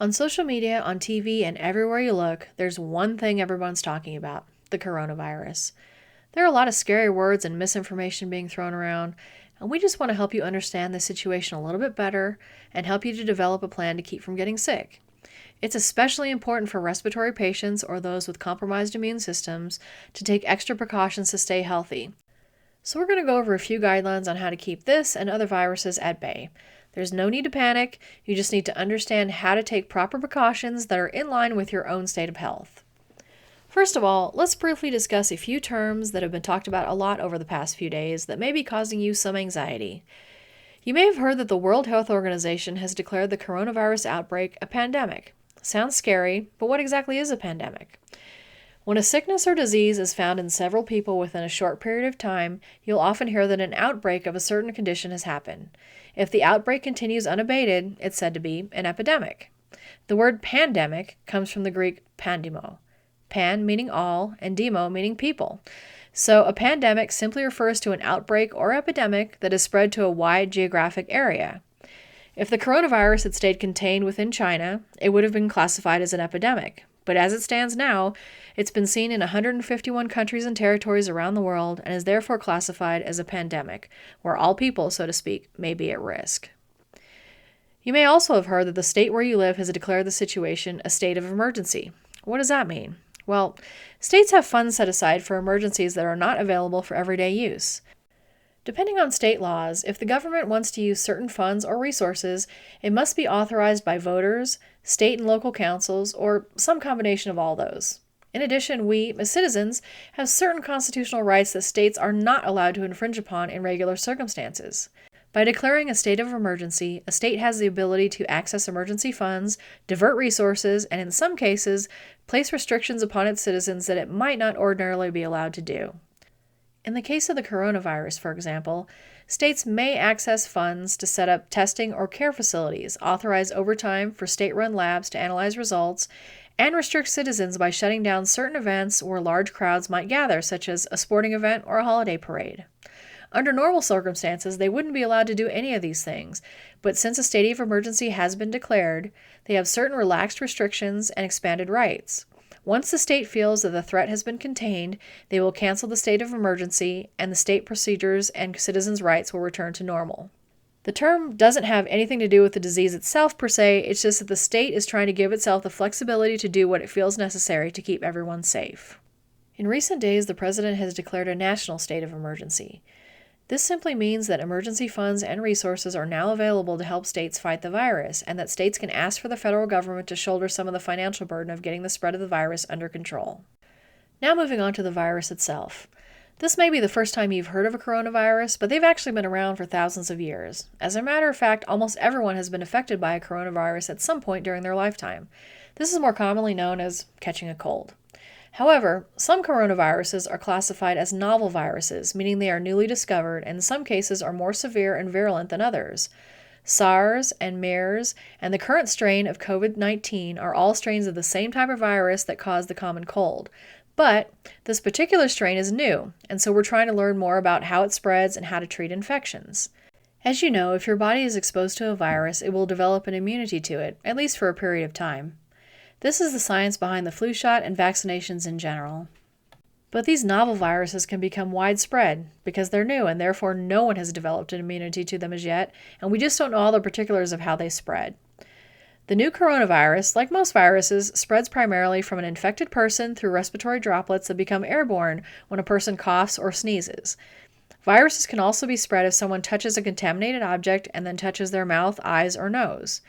On social media, on TV, and everywhere you look, there's one thing everyone's talking about: the coronavirus. There are a lot of scary words and misinformation being thrown around, and we just want to help you understand the situation a little bit better and help you to develop a plan to keep from getting sick. It's especially important for respiratory patients or those with compromised immune systems to take extra precautions to stay healthy. So we're going to go over a few guidelines on how to keep this and other viruses at bay. There's no need to panic, you just need to understand how to take proper precautions that are in line with your own state of health. First of all, let's briefly discuss a few terms that have been talked about a lot over the past few days that may be causing you some anxiety. You may have heard that the World Health Organization has declared the coronavirus outbreak a pandemic. Sounds scary, but what exactly is a pandemic? When a sickness or disease is found in several people within a short period of time, you'll often hear that an outbreak of a certain condition has happened. If the outbreak continues unabated, it's said to be an epidemic. The word pandemic comes from the Greek pandemo. Pan meaning all, and demo meaning people. So a pandemic simply refers to an outbreak or epidemic that is spread to a wide geographic area. If the coronavirus had stayed contained within China, it would have been classified as an epidemic. But as it stands now, it's been seen in 151 countries and territories around the world and is therefore classified as a pandemic, where all people, so to speak, may be at risk. You may also have heard that the state where you live has declared the situation a state of emergency. What does that mean? Well, states have funds set aside for emergencies that are not available for everyday use. Depending on state laws, if the government wants to use certain funds or resources, it must be authorized by voters, state and local councils, or some combination of all those. In addition, we, as citizens, have certain constitutional rights that states are not allowed to infringe upon in regular circumstances. By declaring a state of emergency, a state has the ability to access emergency funds, divert resources, and in some cases, place restrictions upon its citizens that it might not ordinarily be allowed to do. In the case of the coronavirus, for example, states may access funds to set up testing or care facilities, authorize overtime for state-run labs to analyze results, and restrict citizens by shutting down certain events where large crowds might gather, such as a sporting event or a holiday parade. Under normal circumstances, they wouldn't be allowed to do any of these things, but since a state of emergency has been declared, they have certain relaxed restrictions and expanded rights. Once the state feels that the threat has been contained, they will cancel the state of emergency, and the state procedures and citizens' rights will return to normal. The term doesn't have anything to do with the disease itself per se, it's just that the state is trying to give itself the flexibility to do what it feels necessary to keep everyone safe. In recent days, the president has declared a national state of emergency. This simply means that emergency funds and resources are now available to help states fight the virus, and that states can ask for the federal government to shoulder some of the financial burden of getting the spread of the virus under control. Now moving on to the virus itself. This may be the first time you've heard of a coronavirus, but they've actually been around for thousands of years. As a matter of fact, almost everyone has been affected by a coronavirus at some point during their lifetime. This is more commonly known as catching a cold. However, some coronaviruses are classified as novel viruses, meaning they are newly discovered and in some cases are more severe and virulent than others. SARS and MERS and the current strain of COVID-19 are all strains of the same type of virus that cause the common cold. But this particular strain is new, and so we're trying to learn more about how it spreads and how to treat infections. As you know, if your body is exposed to a virus, it will develop an immunity to it, at least for a period of time. This is the science behind the flu shot and vaccinations in general. But these novel viruses can become widespread because they're new and therefore no one has developed an immunity to them as yet, and we just don't know all the particulars of how they spread. The new coronavirus, like most viruses, spreads primarily from an infected person through respiratory droplets that become airborne when a person coughs or sneezes. Viruses can also be spread if someone touches a contaminated object and then touches their mouth, eyes, or nose.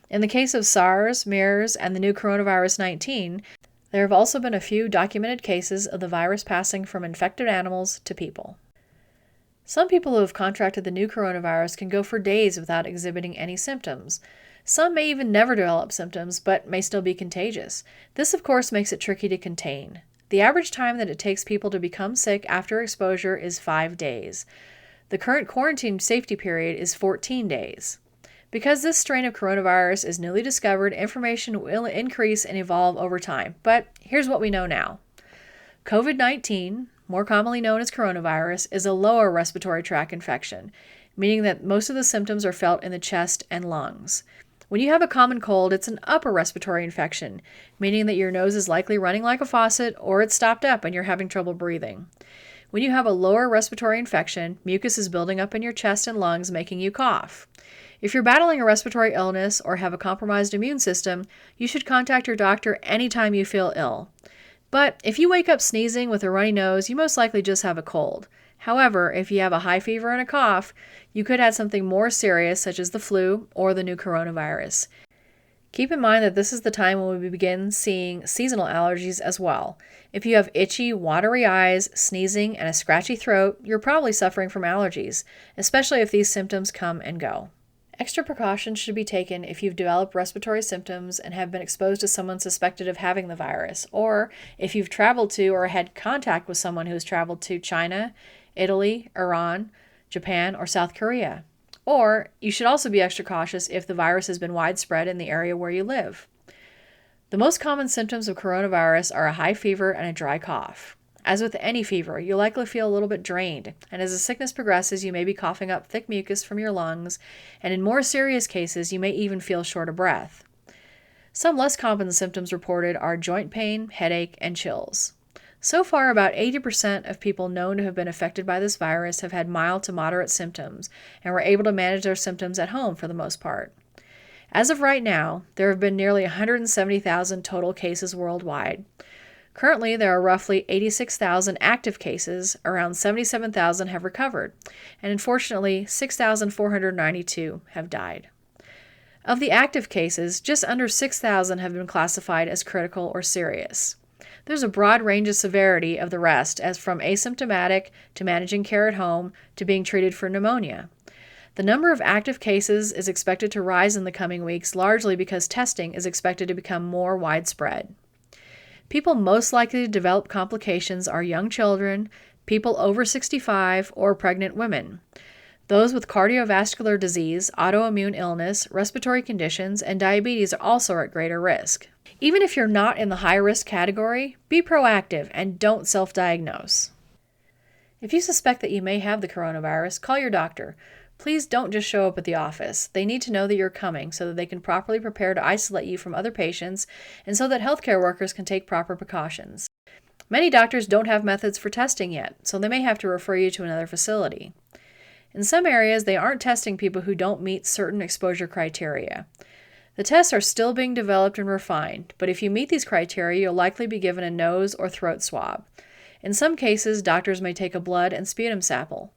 In the case of SARS, MERS, and the new coronavirus 19, there have also been a few documented cases of the virus passing from infected animals to people. Some people who have contracted the new coronavirus can go for days without exhibiting any symptoms. Some may even never develop symptoms, but may still be contagious. This, of course, makes it tricky to contain. The average time that it takes people to become sick after exposure is 5 days. The current quarantine safety period is 14 days. Because this strain of coronavirus is newly discovered, information will increase and evolve over time. But here's what we know now. COVID-19, more commonly known as coronavirus, is a lower respiratory tract infection, meaning that most of the symptoms are felt in the chest and lungs. When you have a common cold, it's an upper respiratory infection, meaning that your nose is likely running like a faucet or it's stopped up and you're having trouble breathing. When you have a lower respiratory infection, mucus is building up in your chest and lungs, making you cough. If you're battling a respiratory illness or have a compromised immune system, you should contact your doctor anytime you feel ill. But if you wake up sneezing with a runny nose, you most likely just have a cold. However, if you have a high fever and a cough, you could have something more serious such as the flu or the new coronavirus. Keep in mind that this is the time when we begin seeing seasonal allergies as well. If you have itchy, watery eyes, sneezing, and a scratchy throat, you're probably suffering from allergies, especially if these symptoms come and go. Extra precautions should be taken if you've developed respiratory symptoms and have been exposed to someone suspected of having the virus, or if you've traveled to or had contact with someone who has traveled to China, Italy, Iran, Japan, or South Korea. Or you should also be extra cautious if the virus has been widespread in the area where you live. The most common symptoms of coronavirus are a high fever and a dry cough. As with any fever, you'll likely feel a little bit drained, and as the sickness progresses, you may be coughing up thick mucus from your lungs, and in more serious cases, you may even feel short of breath. Some less common symptoms reported are joint pain, headache, and chills. So far, about 80% of people known to have been affected by this virus have had mild to moderate symptoms and were able to manage their symptoms at home for the most part. As of right now, there have been nearly 170,000 total cases worldwide. Currently, there are roughly 86,000 active cases, around 77,000 have recovered, and unfortunately, 6,492 have died. Of the active cases, just under 6,000 have been classified as critical or serious. There's a broad range of severity of the rest, as from asymptomatic to managing care at home to being treated for pneumonia. The number of active cases is expected to rise in the coming weeks, largely because testing is expected to become more widespread. People most likely to develop complications are young children, people over 65, or pregnant women. Those with cardiovascular disease, autoimmune illness, respiratory conditions, and diabetes are also at greater risk. Even if you're not in the high-risk category, be proactive and don't self-diagnose. If you suspect that you may have the coronavirus, call your doctor. Please don't just show up at the office. They need to know that you're coming so that they can properly prepare to isolate you from other patients and so that healthcare workers can take proper precautions. Many doctors don't have methods for testing yet, so they may have to refer you to another facility. In some areas, they aren't testing people who don't meet certain exposure criteria. The tests are still being developed and refined, but if you meet these criteria, you'll likely be given a nose or throat swab. In some cases, doctors may take a blood and sputum sample.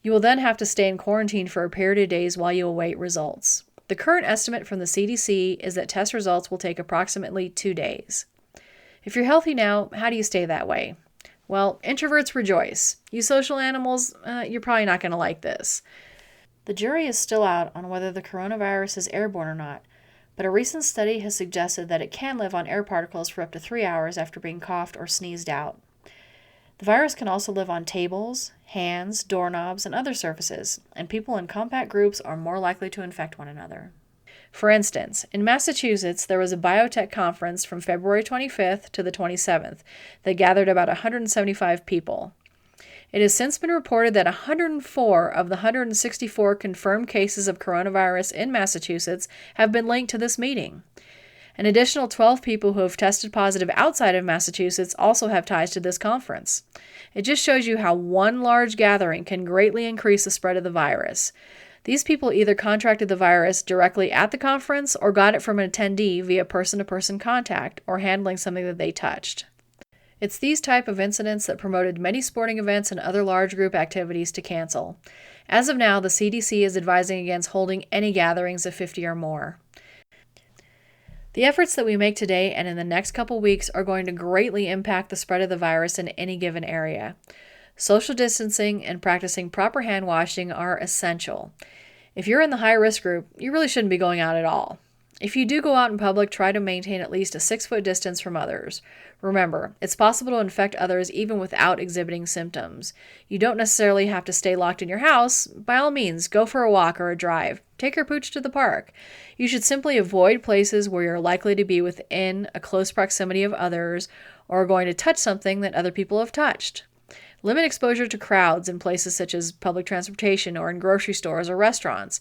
You will then have to stay in quarantine for a period of days while you await results. The current estimate from the CDC is that test results will take approximately 2 days. If you're healthy now, how do you stay that way? Well, introverts rejoice. You social animals, you're probably not going to like this. The jury is still out on whether the coronavirus is airborne or not, but a recent study has suggested that it can live on air particles for up to 3 hours after being coughed or sneezed out. The virus can also live on tables, hands, doorknobs, and other surfaces, and people in compact groups are more likely to infect one another. For instance, in Massachusetts, there was a biotech conference from February 25th to the 27th that gathered about 175 people. It has since been reported that 104 of the 164 confirmed cases of coronavirus in Massachusetts have been linked to this meeting. An additional 12 people who have tested positive outside of Massachusetts also have ties to this conference. It just shows you how one large gathering can greatly increase the spread of the virus. These people either contracted the virus directly at the conference or got it from an attendee via person-to-person contact or handling something that they touched. It's these type of incidents that promoted many sporting events and other large group activities to cancel. As of now, the CDC is advising against holding any gatherings of 50 or more. The efforts that we make today and in the next couple weeks are going to greatly impact the spread of the virus in any given area. Social distancing and practicing proper hand washing are essential. If you're in the high-risk group, you really shouldn't be going out at all. If you do go out in public, try to maintain at least a 6-foot distance from others. Remember, it's possible to infect others even without exhibiting symptoms. You don't necessarily have to stay locked in your house. By all means, go for a walk or a drive. Take your pooch to the park. You should simply avoid places where you're likely to be within a close proximity of others or are going to touch something that other people have touched. Limit exposure to crowds in places such as public transportation or in grocery stores or restaurants.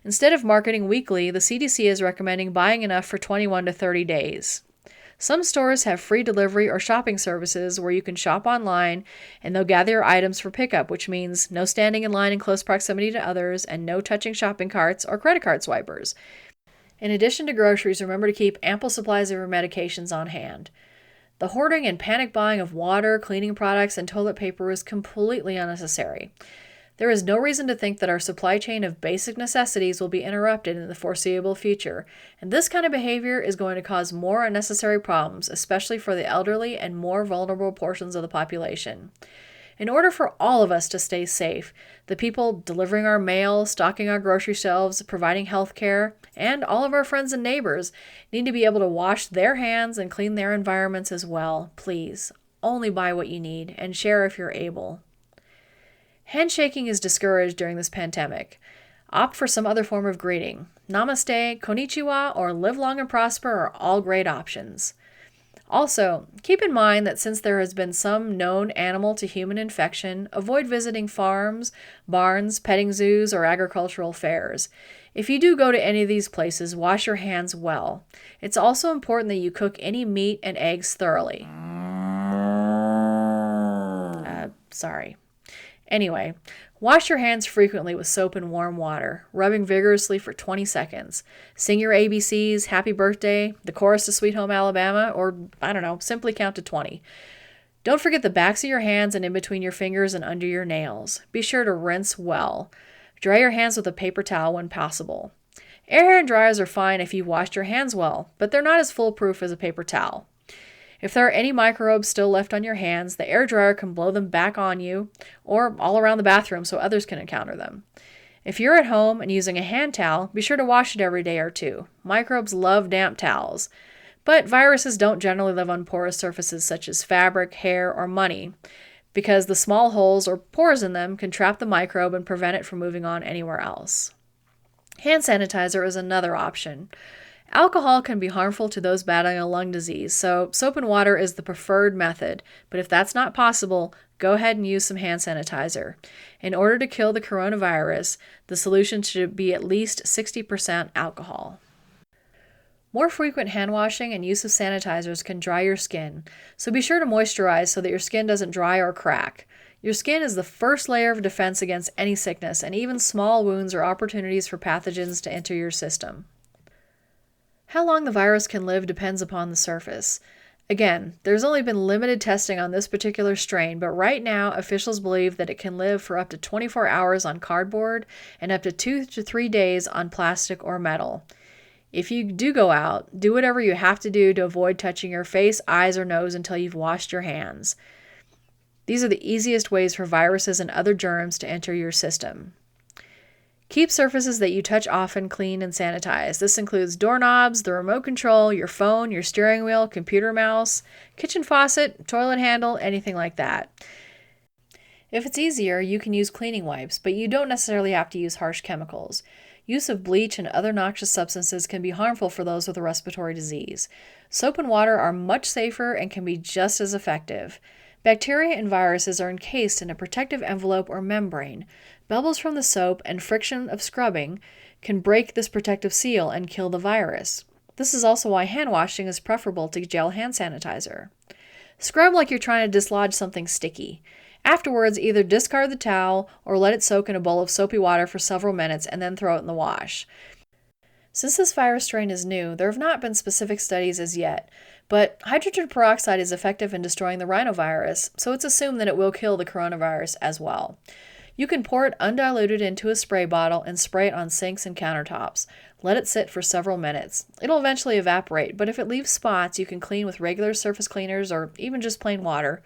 Instead of marketing weekly, the CDC is recommending buying enough for 21 to 30 days. Some stores have free delivery or shopping services where you can shop online and they'll gather your items for pickup, which means no standing in line in close proximity to others and no touching shopping carts or credit card swipers. In addition to groceries, remember to keep ample supplies of your medications on hand. The hoarding and panic buying of water, cleaning products, and toilet paper is completely unnecessary. There is no reason to think that our supply chain of basic necessities will be interrupted in the foreseeable future, and this kind of behavior is going to cause more unnecessary problems, especially for the elderly and more vulnerable portions of the population. In order for all of us to stay safe, the people delivering our mail, stocking our grocery shelves, providing health care, and all of our friends and neighbors need to be able to wash their hands and clean their environments as well. Please, only buy what you need and share if you're able. Handshaking is discouraged during this pandemic. Opt for some other form of greeting. Namaste, konnichiwa, or live long and prosper are all great options. Also, keep in mind that since there has been some known animal to human infection, avoid visiting farms, barns, petting zoos, or agricultural fairs. If you do go to any of these places, wash your hands well. It's also important that you cook any meat and eggs thoroughly. Anyway, wash your hands frequently with soap and warm water, rubbing vigorously for 20 seconds. Sing your ABCs, Happy Birthday, the chorus to Sweet Home Alabama, or, simply count to 20. Don't forget the backs of your hands and in between your fingers and under your nails. Be sure to rinse well. Dry your hands with a paper towel when possible. Air hand dryers are fine if you've washed your hands well, but they're not as foolproof as a paper towel. If there are any microbes still left on your hands, the air dryer can blow them back on you or all around the bathroom so others can encounter them. If you're at home and using a hand towel, be sure to wash it every day or two. Microbes love damp towels, but viruses don't generally live on porous surfaces such as fabric, hair, or money, because the small holes or pores in them can trap the microbe and prevent it from moving on anywhere else. Hand sanitizer is another option. Alcohol can be harmful to those battling a lung disease, so soap and water is the preferred method, but if that's not possible, go ahead and use some hand sanitizer. In order to kill the coronavirus, the solution should be at least 60% alcohol. More frequent hand washing and use of sanitizers can dry your skin, so be sure to moisturize so that your skin doesn't dry or crack. Your skin is the first layer of defense against any sickness, and even small wounds are opportunities for pathogens to enter your system. How long the virus can live depends upon the surface. Again, there's only been limited testing on this particular strain, but right now officials believe that it can live for up to 24 hours on cardboard and up to 2 to 3 days on plastic or metal. If you do go out, do whatever you have to do to avoid touching your face, eyes, or nose until you've washed your hands. These are the easiest ways for viruses and other germs to enter your system. Keep surfaces that you touch often clean and sanitized. This includes doorknobs, the remote control, your phone, your steering wheel, computer mouse, kitchen faucet, toilet handle, anything like that. If it's easier, you can use cleaning wipes, but you don't necessarily have to use harsh chemicals. Use of bleach and other noxious substances can be harmful for those with a respiratory disease. Soap and water are much safer and can be just as effective. Bacteria and viruses are encased in a protective envelope or membrane. Bubbles from the soap and friction of scrubbing can break this protective seal and kill the virus. This is also why hand washing is preferable to gel hand sanitizer. Scrub like you're trying to dislodge something sticky. Afterwards, either discard the towel or let it soak in a bowl of soapy water for several minutes and then throw it in the wash. Since this virus strain is new, there have not been specific studies as yet, but hydrogen peroxide is effective in destroying the rhinovirus, so it's assumed that it will kill the coronavirus as well. You can pour it undiluted into a spray bottle and spray it on sinks and countertops. Let it sit for several minutes. It'll eventually evaporate, but if it leaves spots, you can clean with regular surface cleaners or even just plain water.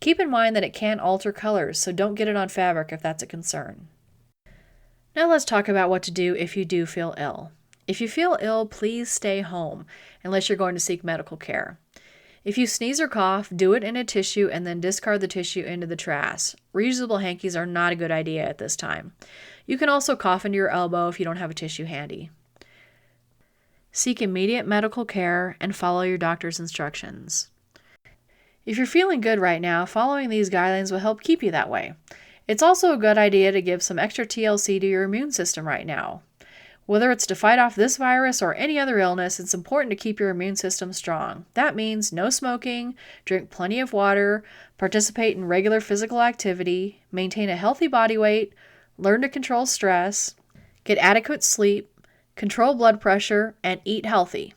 Keep in mind that it can alter colors, so don't get it on fabric if that's a concern. Now let's talk about what to do if you do feel ill. If you feel ill, please stay home, unless you're going to seek medical care. If you sneeze or cough, do it in a tissue and then discard the tissue into the trash. Reusable hankies are not a good idea at this time. You can also cough into your elbow if you don't have a tissue handy. Seek immediate medical care and follow your doctor's instructions. If you're feeling good right now, following these guidelines will help keep you that way. It's also a good idea to give some extra TLC to your immune system right now. Whether it's to fight off this virus or any other illness, it's important to keep your immune system strong. That means no smoking, drink plenty of water, participate in regular physical activity, maintain a healthy body weight, learn to control stress, get adequate sleep, control blood pressure, and eat healthy.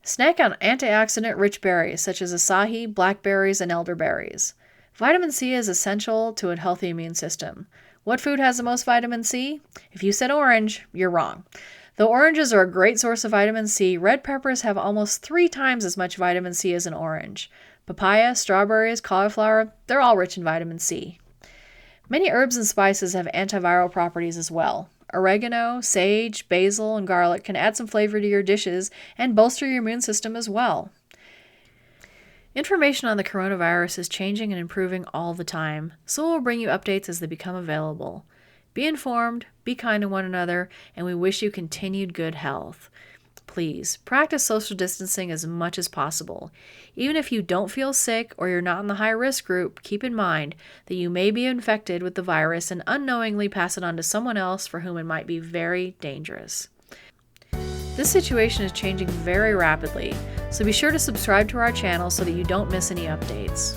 Snack on antioxidant-rich berries such as acai, blackberries, and elderberries. Vitamin C is essential to a healthy immune system. What food has the most vitamin C? If you said orange, you're wrong. Though oranges are a great source of vitamin C, red peppers have almost 3 times as much vitamin C as an orange. Papaya, strawberries, cauliflower, they're all rich in vitamin C. Many herbs and spices have antiviral properties as well. Oregano, sage, basil, and garlic can add some flavor to your dishes and bolster your immune system as well. Information on the coronavirus is changing and improving all the time, so we'll bring you updates as they become available. Be informed, be kind to one another, and we wish you continued good health. Please, practice social distancing as much as possible. Even if you don't feel sick or you're not in the high-risk group, keep in mind that you may be infected with the virus and unknowingly pass it on to someone else for whom it might be very dangerous. This situation is changing very rapidly, so be sure to subscribe to our channel so that you don't miss any updates.